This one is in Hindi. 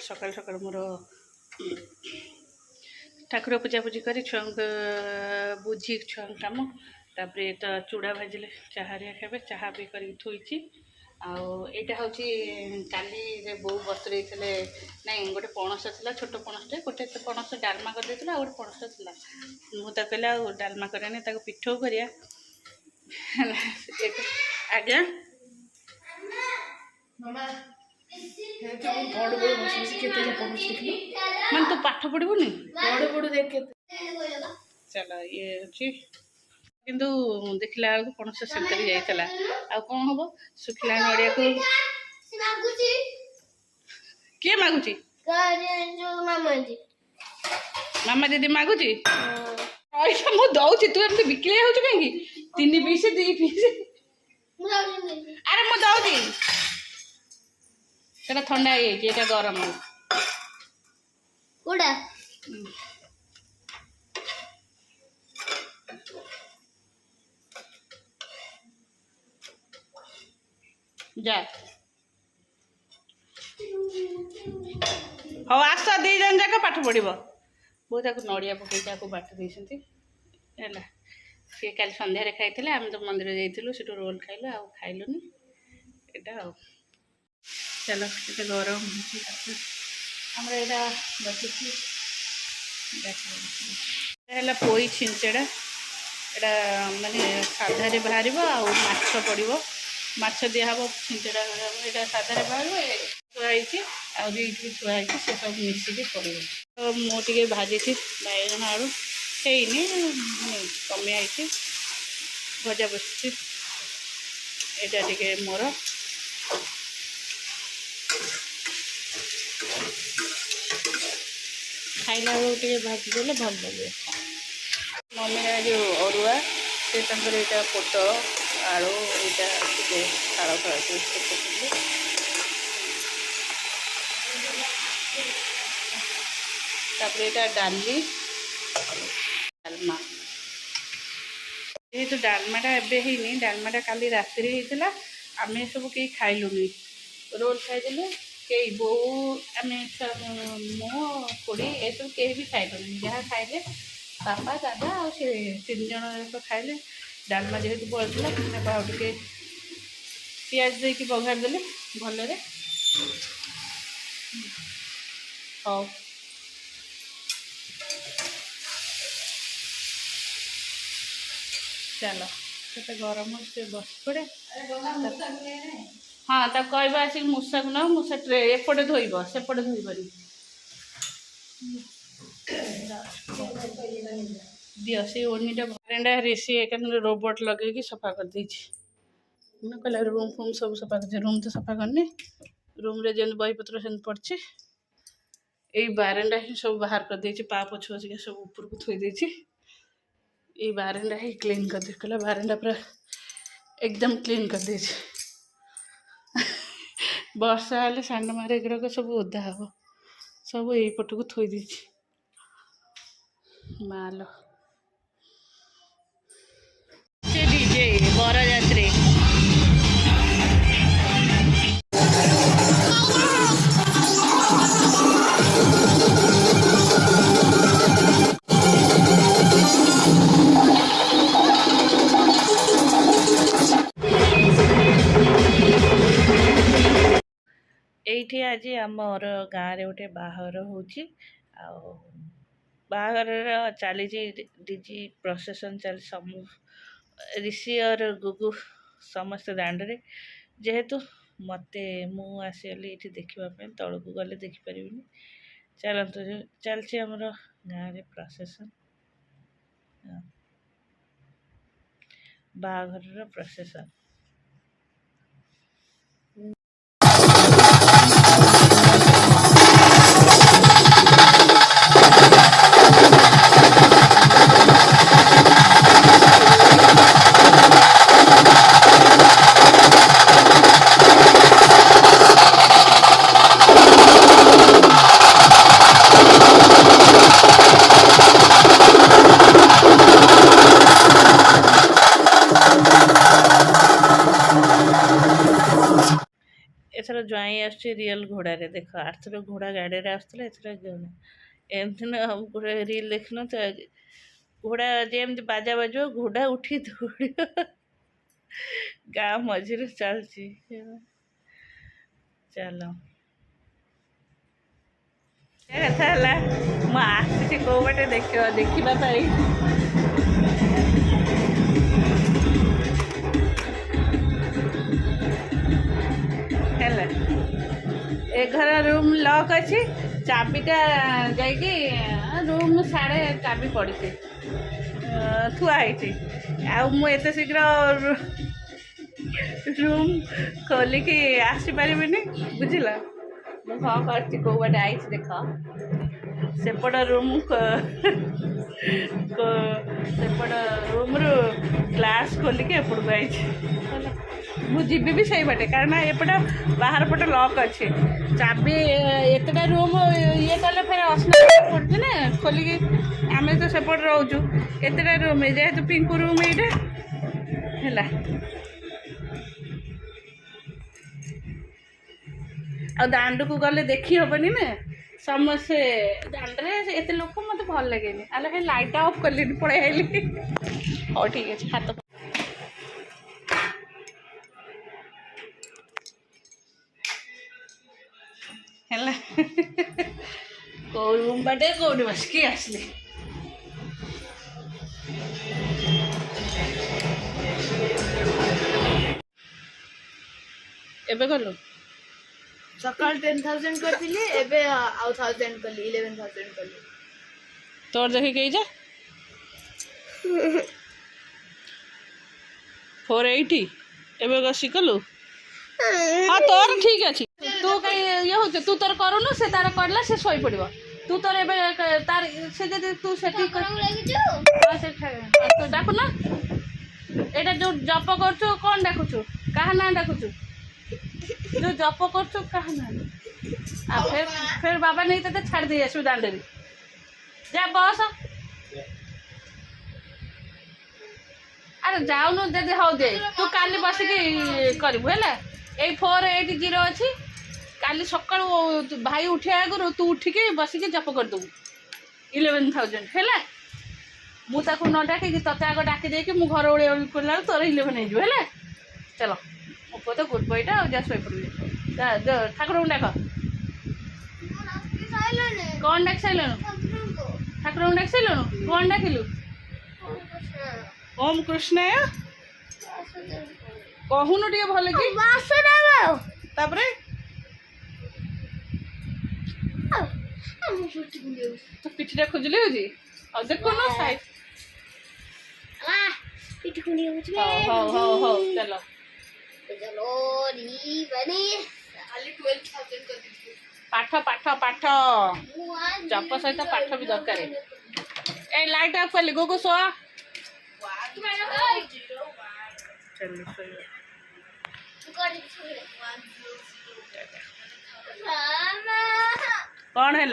सकाल सकाल मोर ठाकुर पूजा पूजी कर छुआ बुझी छुआ कम तापर तो चूड़ा भाजिले चाहारिया खाए चाहा भी कर थोची आईटा हूँ काली बो बतुरे नाई गोटे पणस था छोट पणसटे गोटे पणस डालमा कर गोटे पणस था मुझे कहले डालमा करें पिठो करिया आज्ञा मान तू पाठ पढ़ुनि चल ये किंतु देखला बेलू पणस सेमती जाइला आ कौन हम सुखिला नड़िया को किए मागुची मामा दीदी मागुची मु दौची तू एमती बिकिले हो कहीं 3 पीस 2 पीस अरे मु दौची सेटा ठंडा है ये गरम कोड़ा जा हाँ आस दी जन जाक पाठ पढ़ बहुत नड़िया पकई बाट देती है सी कल सन्धार खाई आम तो मंदिर जाइलु से रोल खाइलु आ खाइलुनि यहाँ चलो ये गरम होमर यहाँ बसुची पोई छिंचड़ा यहाँ मानने साधारे बाहर आछ पड़ो माछ दिहब छिंचड़ा यहाँ साधारे बाहर थुआई आगे थुआई से सब मिसिक पड़ो तो मुझे भाजी बैगन आलू है कमी आई भजा बस यहाँ टे मोर खाइला बेलू भाजीदे भल लगे मम्मी जो अरुआ से यहाँ पोटल आलू यहाँ फाड़ फाड़ तापर यहाँ डाली डालमा जेहेतु डालमाटा एवं डालमाटा काली राति होता आम सब कहीं खाइलुनि रोल खाईदे कई बो आम मो खुड़ी ये सब कहीं भी खाइलुनि जहाँ खाइले बापा दादा आ 3 जन तो खाइले डालमा जेहेतु बढ़ला टे पियाज देकी बघार देले भलरे हाँ चलो से गरम से बस पड़े हाँ तक कह आसिक मूसा को ना मूसा ट्रे एपटे धोब सेपटे धोबनी दियो से ओनीटा बारेंडा सी एक रोबोट लगे सफा कर कहला रूम फूम सब सफा कर रूम तो सफा करनी रूम रे जेन बहीपत्र से पड़ी यही बारेंडा ही सब बाहर कर दे पा पछुआ सब ऊपर को थोड़ी ये बारेंडा ही क्लीन कर दे कहला बारेंडा पूरा एकदम क्लीन कर दे वर्षा हेल्ले सांड मारे एगुड़ाक सब ओदा हम सब यही पट को थोड़ी माल से डीजे बरजात्री ये आज आमर गाँव गोटे बाहर हो बाहर चली डीजी प्रोसेसन चल ऋषि और गुगु समस्त दांडे जेहेतु मते मुसली ये देखापी तौक गले देखिपारि चलतु चलती आमर गाँव में प्रोसेसन बाहर प्रोसेसन ज्वाई आसुची रियल घोड़ा रे देख आरथर घोड़ा गाड़ी रे आसुतला एथर घोड़ा एमती ना गोटे रील देखन तो घोड़ा जेमती बाजा बाजो घोड़ा उठी दौड़ गाँ मझे चलची चलो कथा है मुझे कौ बाटे देखा ए घर रूम लॉक अच्छी चाबीटा जाकि रूम साढ़े चाबी पड़ी थुआई मुझे शीघ्र रूम खोलिकी आसपारि बुझल हाँ कर कौ बाटे आई देख सेपट रूम सेपट रूम रु ग्लास खोलिकी एपटू आई मुझी भी सही बाटे कारण एपट बाहर पटे लॉक अच्छे चाबी एतटा रूम ये कले फिर असना पड़े ना खोलिकी आम तो सेपट रोचु एतटा रूम जेहेतु पिंकू रूम ये आ दांड को गले देखी हेनी ना समस्ते दांडे एत लोक मत भल लगे अरे लाइट ऑफ कली पड़े आइली हाँ ठीक है हाथ है कौ रूम बाटे कौटी बसिकी आसली एबे गलु सकाल 10,000 करथिली एबे आउ 1000 कली 11,000 कली तोर देखि कई जा 480 एबे गसी कलु हाँ तोर ठीक अच्छी तू कहीं ये हो तू तोर करूनु से तार करला से सोई पड़िबो तू तोर एबे तार से जे तू सेठी कर हां से तो डाकु ना एटा जो जप करछु कोन डाकुछु काहा ना डाकुछु जो जप करछु काहा ना आ फिर बाबा नहीं तो छाड़ दे आसु दांडे जा बस अरे जाऊनु दे हो दे तू काली बसिकी करबु हैला 480 अच्छी काली सका भाई उठे आगु तू उठिकी बसिकी जप करदेबू 11,000 है मुझे न डाक ते आग डाकी देकी मु घर ओढ़ कला तोर 11 हो चलो मो पुआ तो गुड बॉयटा जा शोई पड़े ठाकुर डाक कौन डाक सारे ठाकुर डाक सारे कौन डाकिलु ओम कृष्ण कहूनु टे भल कि तापरे तो पिठटा खोजली हो जी और देखो ना साइड पिठ खुली हो चलो चलो री बनी खाली 12,000 कर दी पाठ पाठ पाठ जप सहित पाठ भी दरकार ए लाइट ऑफ कर गो सो चल कौन है